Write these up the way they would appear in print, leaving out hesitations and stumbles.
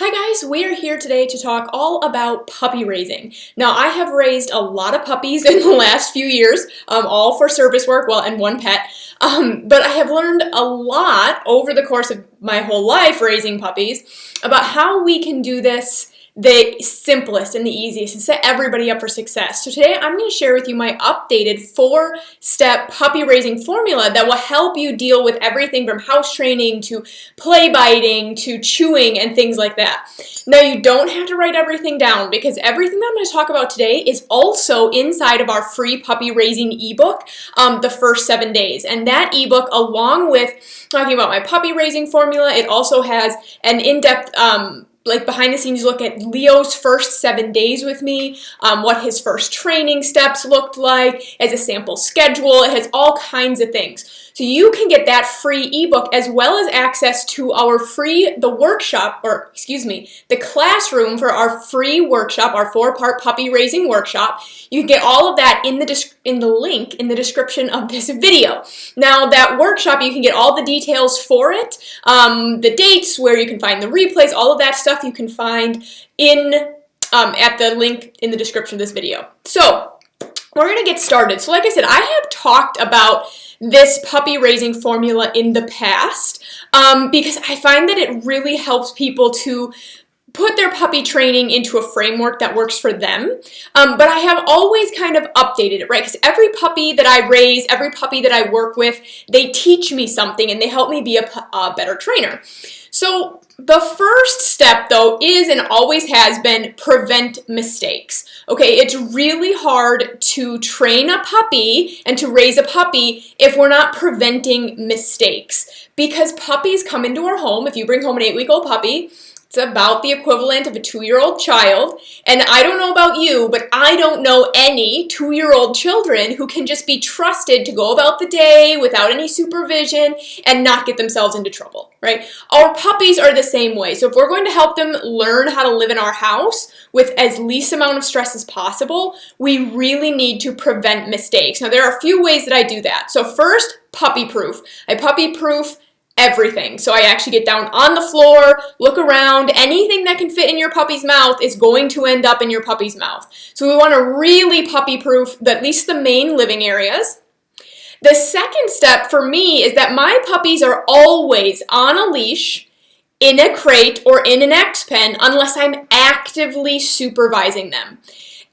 Hi guys, we are here today to talk all about puppy raising. Now I have raised a lot of puppies in the last few years, all for service work, and one pet, but I have learned a lot over the course of my whole life raising puppies about how we can do this the simplest and the easiest and set everybody up for success. So today I'm going to share with you my updated 4-step puppy raising formula that will help you deal with everything from house training to play biting to chewing and things like that. Now you don't have to write everything down because everything that I'm going to talk about today is also inside of our free puppy raising ebook, the first 7 days. And that ebook, along with talking about my puppy raising formula, it also has an in-depth behind the scenes look at Leo's first 7 days with me, what his first training steps looked like, as a sample schedule. It has all kinds of things. So you can get that free ebook as well as access to our the classroom for our free workshop, our 4-part puppy raising workshop. You can get all of that in the link in the description of this video. Now that workshop, you can get all the details for it, the dates, where you can find the replays, all of that stuff you can find at the link in the description of this video. So we're going to get started. So like I said, I have talked about this puppy raising formula in the past because I find that it really helps people to put their puppy training into a framework that works for them. But I have always kind of updated it, right? Because every puppy that I raise, every puppy that I work with, they teach me something and they help me be a better trainer. So the first step, though, is and always has been prevent mistakes. Okay, it's really hard to train a puppy and to raise a puppy if we're not preventing mistakes. Because puppies come into our home. If you bring home an 8-week-old puppy, it's about the equivalent of a 2-year-old child. And I don't know about you, but I don't know any 2-year-old children who can just be trusted to go about the day without any supervision and not get themselves into trouble, right? Our puppies are the same way. So if we're going to help them learn how to live in our house with as least amount of stress as possible, we really need to prevent mistakes. Now there are a few ways that I do that. So first, puppy proof. I puppy proof everything. So I actually get down on the floor, look around. Anything that can fit in your puppy's mouth is going to end up in your puppy's mouth. So we want to really puppy proof at least the main living areas. The second step for me is that my puppies are always on a leash, in a crate, or in an X-pen unless I'm actively supervising them.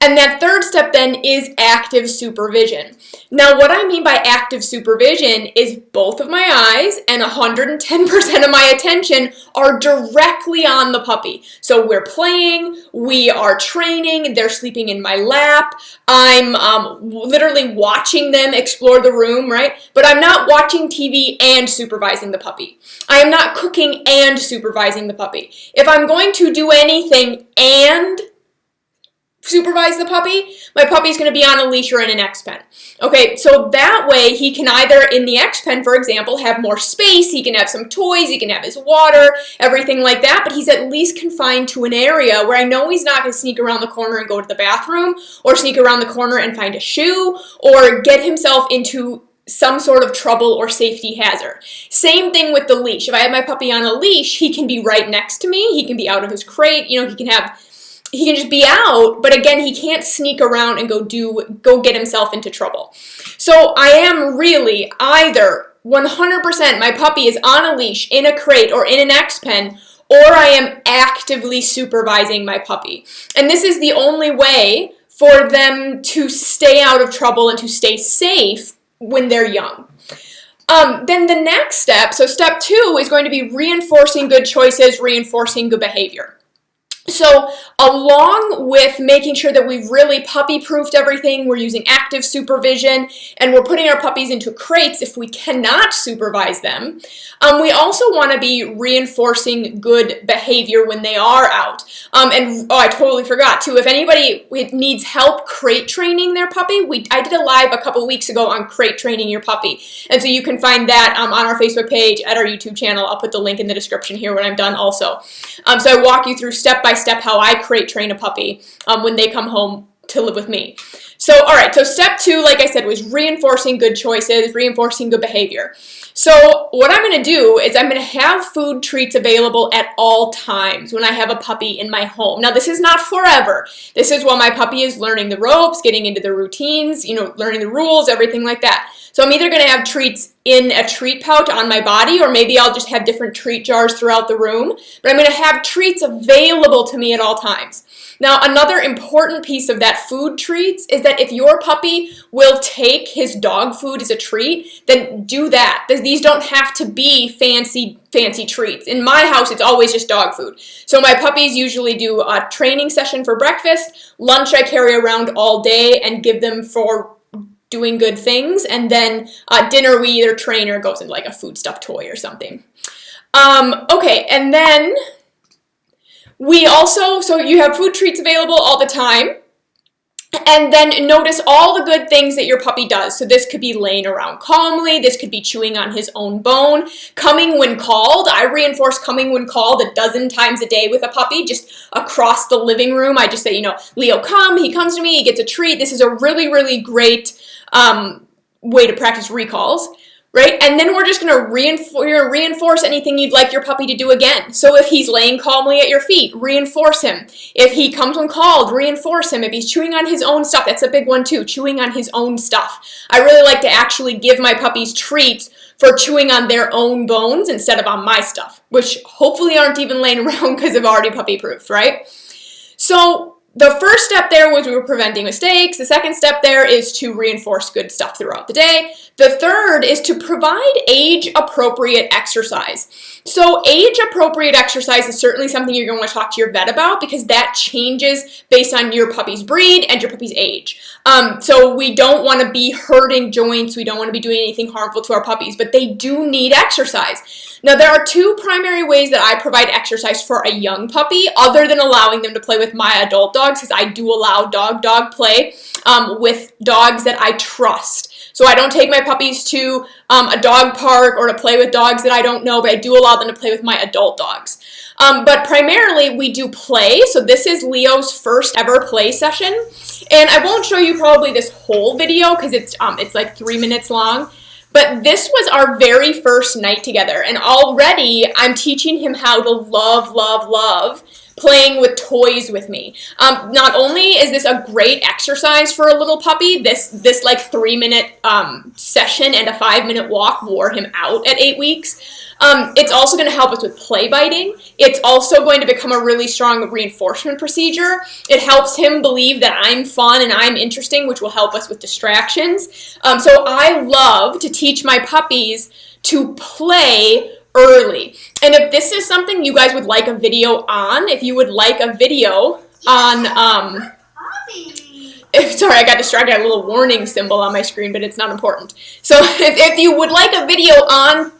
And that third step then is active supervision. Now what I mean by active supervision is both of my eyes and 110% of my attention are directly on the puppy. So we're playing, we are training, they're sleeping in my lap, I'm literally watching them explore the room, right? But I'm not watching TV and supervising the puppy. I am not cooking and supervising the puppy. If I'm going to do anything and supervise the puppy, my puppy's going to be on a leash or in an X-pen. Okay, so that way he can either, in the X-pen, for example, have more space, he can have some toys, he can have his water, everything like that, but he's at least confined to an area where I know he's not going to sneak around the corner and go to the bathroom, or sneak around the corner and find a shoe, or get himself into some sort of trouble or safety hazard. Same thing with the leash. If I have my puppy on a leash, he can be right next to me, he can be out of his crate, he can just be out, but again, he can't sneak around and go get himself into trouble. So I am really either 100% my puppy is on a leash, in a crate, or in an X-pen, or I am actively supervising my puppy. And this is the only way for them to stay out of trouble and to stay safe when they're young. Then the next step, so step 2, is going to be reinforcing good choices, reinforcing good behavior. So along with making sure that we've really puppy-proofed everything, we're using active supervision, and we're putting our puppies into crates if we cannot supervise them, we also want to be reinforcing good behavior when they are out. I totally forgot too, if anybody needs help crate training their puppy, I did a live a couple weeks ago on crate training your puppy. And so you can find that on our Facebook page, at our YouTube channel. I'll put the link in the description here when I'm done also. So I walk you through step by step how I crate train a puppy when they come home to live with me. So So, all right, so step 2, like I said, was reinforcing good choices, reinforcing good behavior. So what I'm going to do is I'm going to have food treats available at all times when I have a puppy in my home. Now, this is not forever. This is while my puppy is learning the ropes, getting into the routines, learning the rules, everything like that. So I'm either going to have treats in a treat pouch on my body, or maybe I'll just have different treat jars throughout the room. But I'm going to have treats available to me at all times. Now, another important piece of that food treats is that if your puppy will take his dog food as a treat, then do that. These don't have to be fancy treats. In my house, it's always just dog food. So my puppies usually do a training session for breakfast. Lunch I carry around all day and give them for doing good things. And then dinner we either train or goes into like a food stuffed toy or something. Okay, and then we also, so you have food treats available all the time. And then notice all the good things that your puppy does. So this could be laying around calmly. This could be chewing on his own bone. Coming when called. I reinforce coming when called 12 times a day with a puppy, just across the living room. I just say, Leo, come. He comes to me. He gets a treat. This is a really, really great way to practice recalls. Right? And then we're just going to reinforce anything you'd like your puppy to do again. So if he's laying calmly at your feet, reinforce him. If he comes when called, reinforce him. If he's chewing on his own stuff, that's a big one too, chewing on his own stuff. I really like to actually give my puppies treats for chewing on their own bones instead of on my stuff, which hopefully aren't even laying around because I've already puppy-proofed, right? So the first step there was we were preventing mistakes. The second step there is to reinforce good stuff throughout the day. The third is to provide age-appropriate exercise. So age-appropriate exercise is certainly something you're going to talk to your vet about because that changes based on your puppy's breed and your puppy's age. So we don't want to be hurting joints. We don't want to be doing anything harmful to our puppies, but they do need exercise. Now, there are 2 primary ways that I provide exercise for a young puppy, other than allowing them to play with my adult dogs, because I do allow dog play with dogs that I trust. So I don't take my puppies to a dog park or to play with dogs that I don't know, but I do allow them to play with my adult dogs. But primarily, we do play. So this is Leo's first ever play session. And I won't show you probably this whole video because it's like 3 minutes long. But this was our very first night together, and already I'm teaching him how to love playing with toys with me. Not only is this a great exercise for a little puppy, this like 3-minute session and a 5-minute walk wore him out at 8 weeks. It's also going to help us with play biting. It's also going to become a really strong reinforcement procedure. It helps him believe that I'm fun and I'm interesting, which will help us with distractions. So I love to teach my puppies to play early. And if this is something you guys would like a video on, if you would like a video on sorry, I got distracted. I had a little warning symbol on my screen, but it's not important. So if you would like a video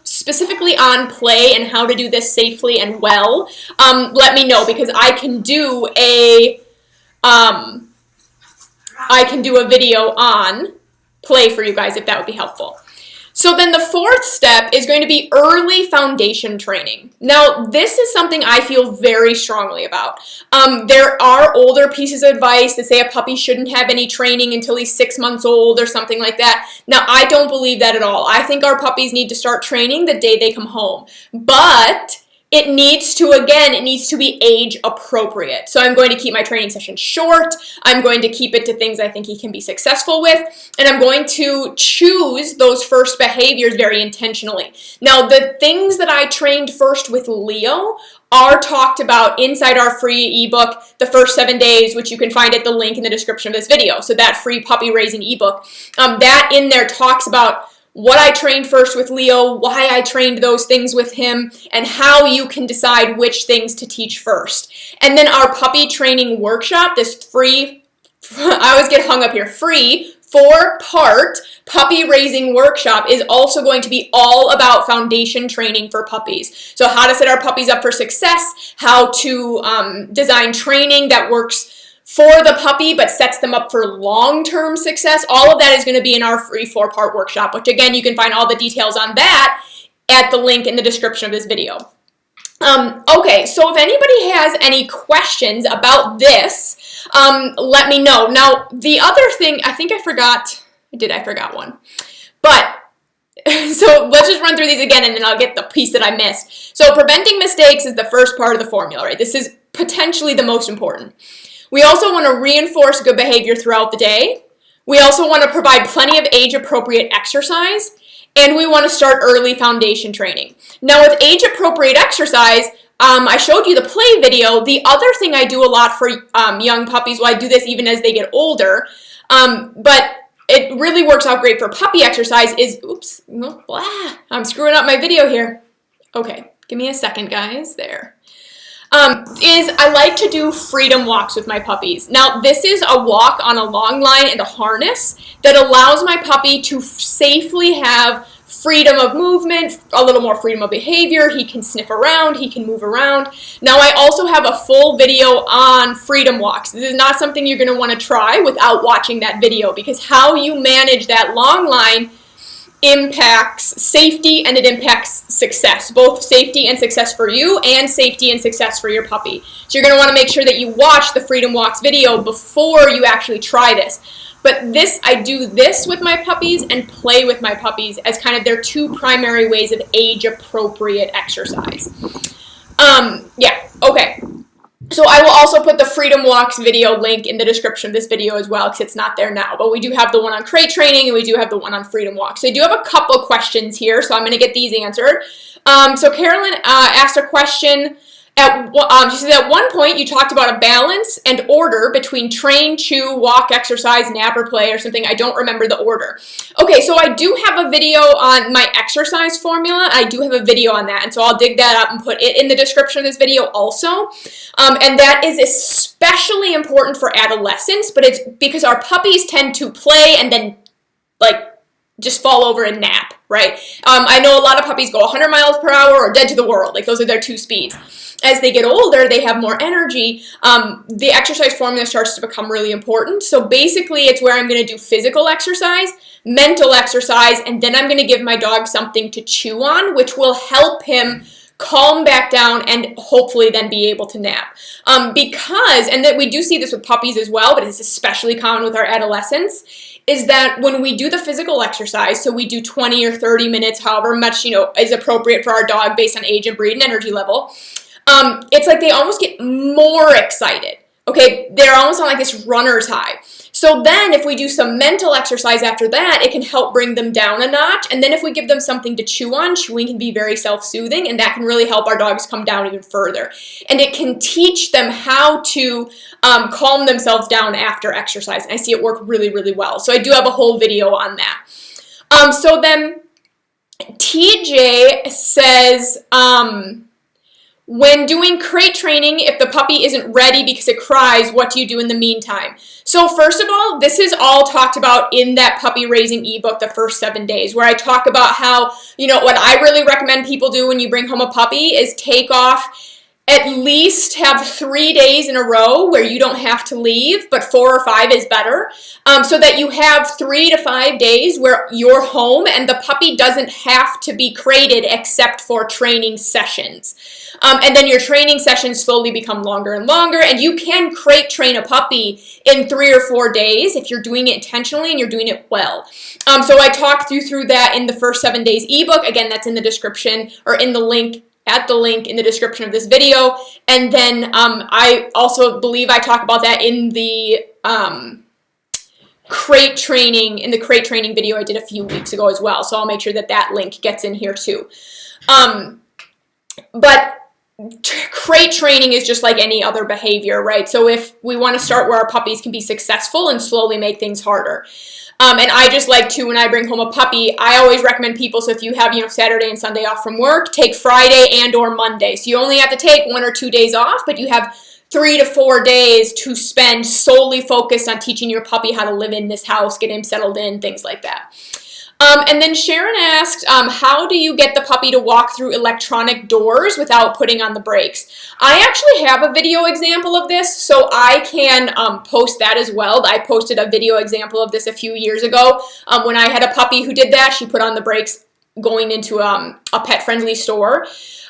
specifically on play and how to do this safely and well, let me know, because I can do a video on play for you guys if that would be helpful. So then the 4th step is going to be early foundation training. Now, this is something I feel very strongly about. There are older pieces of advice that say a puppy shouldn't have any training until he's 6 months old or something like that. Now, I don't believe that at all. I think our puppies need to start training the day they come home. But it needs to be age appropriate. So I'm going to keep my training session short. I'm going to keep it to things I think he can be successful with. And I'm going to choose those first behaviors very intentionally. Now, the things that I trained first with Leo are talked about inside our free ebook, The First 7 Days, which you can find at the link in the description of this video. So that free puppy raising ebook, that in there talks about what I trained first with Leo, why I trained those things with him, and how you can decide which things to teach first. And then our puppy training workshop, this free, I always get hung up here, free 4-part puppy raising workshop is also going to be all about foundation training for puppies. So how to set our puppies up for success, how to design training that works for the puppy but sets them up for long-term success. All of that is going to be in our free 4-part workshop, which again, you can find all the details on that at the link in the description of this video. Okay, so if anybody has any questions about this, let me know. Now, the other thing, I think I forgot one. But, so let's just run through these again and then I'll get the piece that I missed. So preventing mistakes is the first part of the formula, right? This is potentially the most important. We also want to reinforce good behavior throughout the day. We also want to provide plenty of age-appropriate exercise, and we want to start early foundation training. Now, with age-appropriate exercise, I showed you the play video. The other thing I do a lot for young puppies, well, I do this even as they get older, but it really works out great for puppy exercise is, oops, no, blah, I'm screwing up my video here. Okay, give me a second, guys, there. Is I like to do freedom walks with my puppies. Now, this is a walk on a long line and a harness that allows my puppy to safely have freedom of movement, a little more freedom of behavior. He can sniff around, he can move around. Now, I also have a full video on freedom walks. This is not something you're going to want to try without watching that video, because how you manage that long line impacts safety and it impacts success, both safety and success for you and safety and success for your puppy. So you're going to want to make sure that you watch the Freedom Walks video before you actually try this. But I do this with my puppies and play with my puppies as kind of their two primary ways of age-appropriate exercise. Yeah, okay. So I will also put the Freedom Walks video link in the description of this video as well, because it's not there now. But we do have the one on crate training, and we do have the one on Freedom Walks. So I do have a couple questions here, so I'm going to get these answered. So Carolyn asked a question. She said, at one point you talked about a balance and order between train, chew, walk, exercise, nap, or play, or something. I don't remember the order. Okay, so I do have a video on my exercise formula. I do have a video on that, and so I'll dig that up and put it in the description of this video also. And that is especially important for adolescents, but it's because our puppies tend to play and then, like, just fall over and nap, right? I know a lot of puppies go 100 miles per hour or dead to the world. Like, those are their two speeds. As they get older, they have more energy. The exercise formula starts to become really important. So basically, it's where I'm going to do physical exercise, mental exercise, and then I'm going to give my dog something to chew on, which will help him calm back down and hopefully then be able to nap. And that we do see this with puppies as well, but it's especially common with our adolescents, is that when we do the physical exercise, so we do 20 or 30 minutes, however much, is appropriate for our dog based on age and breed and energy level, it's like they almost get more excited. Okay, they're almost on like this runner's high. So then if we do some mental exercise after that, it can help bring them down a notch. And then if we give them something to chew on, chewing can be very self-soothing, and that can really help our dogs come down even further. And it can teach them how to calm themselves down after exercise. And I see it work really, really well. So I do have a whole video on that. So then TJ says, when doing crate training, if the puppy isn't ready because it cries, what do you do in the meantime? So first of all, this is all talked about in that puppy raising ebook, The First 7 Days, where I talk about how, what I really recommend people do when you bring home a puppy is take off, at least have 3 days in a row where you don't have to leave, but 4 or 5 is better, so that you have 3 to 5 days where you're home and the puppy doesn't have to be crated except for training sessions. And then your training sessions slowly become longer and longer, and you can crate train a puppy in 3 or 4 days if you're doing it intentionally and you're doing it well. So I talked you through that in the First 7 Days ebook. Again, that's in the description or in the link in the description of this video. And then I also believe I talk about that in the crate training video I did a few weeks ago as well. So I'll make sure that that link gets in here too. But crate training is just like any other behavior, right? So if we want to start where our puppies can be successful and slowly make things harder. And I just like to, when I bring home a puppy, I always recommend people, so if you have, Saturday and Sunday off from work, take Friday and or Monday. So you only have to take 1 or 2 days off, but you have 3 to 4 days to spend solely focused on teaching your puppy how to live in this house, get him settled in, things like that. And then Sharon asked, how do you get the puppy to walk through electronic doors without putting on the brakes? I actually have a video example of this, so I can post that as well. I posted a video example of this a few years ago when I had a puppy who did that. She put on the brakes going into a pet-friendly store.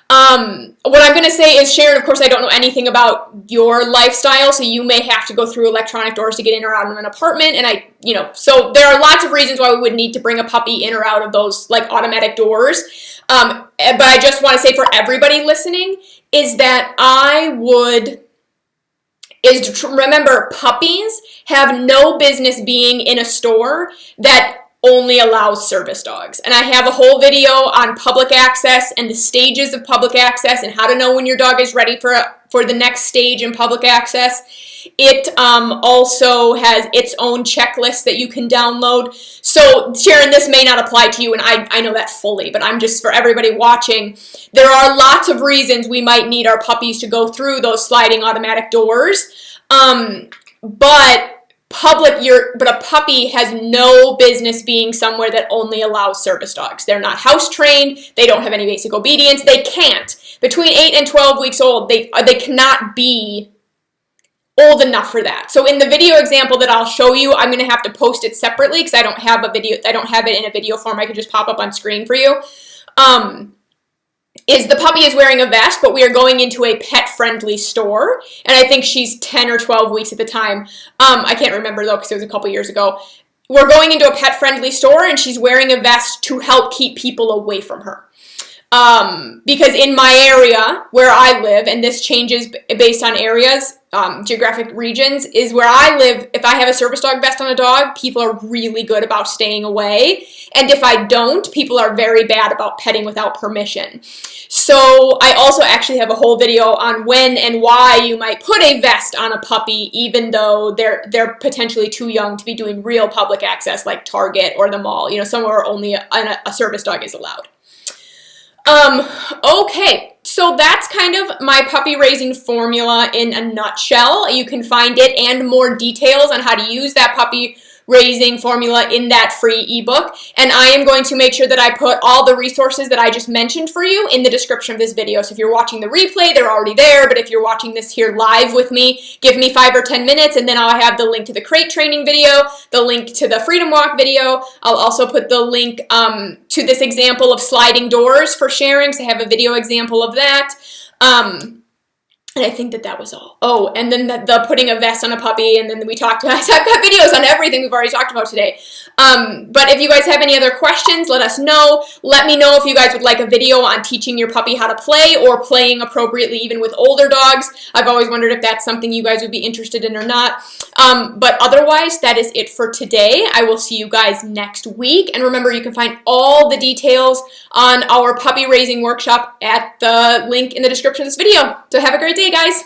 What I'm going to say is, Sharon, of course, I don't know anything about your lifestyle, so you may have to go through electronic doors to get in or out of an apartment, and so there are lots of reasons why we would need to bring a puppy in or out of those, like, automatic doors. But I just want to say for everybody listening is that remember, puppies have no business being in a store that only allows service dogs. And I have a whole video on public access and the stages of public access and how to know when your dog is ready for the next stage in public access. It also has its own checklist that you can download. So, Sharon, this may not apply to you, and I know that fully, but I'm just, for everybody watching, there are lots of reasons we might need our puppies to go through those sliding automatic doors. But a puppy has no business being somewhere that only allows service dogs. They're not house trained. They don't have any basic obedience. They can't. Between 8 and 12 weeks old, they cannot be old enough for that. So in the video example that I'll show you, I'm going to have to post it separately because I don't have it in a video form I can just pop up on screen for you. Is the puppy is wearing a vest, but we are going into a pet-friendly store, and I think she's 10 or 12 weeks at the time. I can't remember, though, because it was a couple years ago. We're going into a pet-friendly store, and she's wearing a vest to help keep people away from her. Because in my area, where I live, and this changes based on areas, geographic regions, is where I live, if I have a service dog vest on a dog, people are really good about staying away. And if I don't, people are very bad about petting without permission. So I also actually have a whole video on when and why you might put a vest on a puppy, even though they're potentially too young to be doing real public access like Target or the mall, somewhere where only a service dog is allowed. Okay, so that's kind of my puppy raising formula in a nutshell. You can find it and more details on how to use that puppy raising formula in that free ebook, and I am going to make sure that I put all the resources that I just mentioned for you in the description of this video. So if you're watching the replay, they're already there, but if you're watching this here live with me, give me 5 or 10 minutes, and then I'll have the link to the crate training video, the link to the Freedom Walk video. I'll also put the link to this example of sliding doors for sharing, so I have a video example of that. And I think that was all. Oh, and then the putting a vest on a puppy, and then we talked about, I've got videos on everything we've already talked about today. But if you guys have any other questions, let us know. Let me know if you guys would like a video on teaching your puppy how to play or playing appropriately even with older dogs. I've always wondered if that's something you guys would be interested in or not. But otherwise, that is it for today. I will see you guys next week. And remember, you can find all the details on our puppy raising workshop at the link in the description of this video. So have a great day, guys.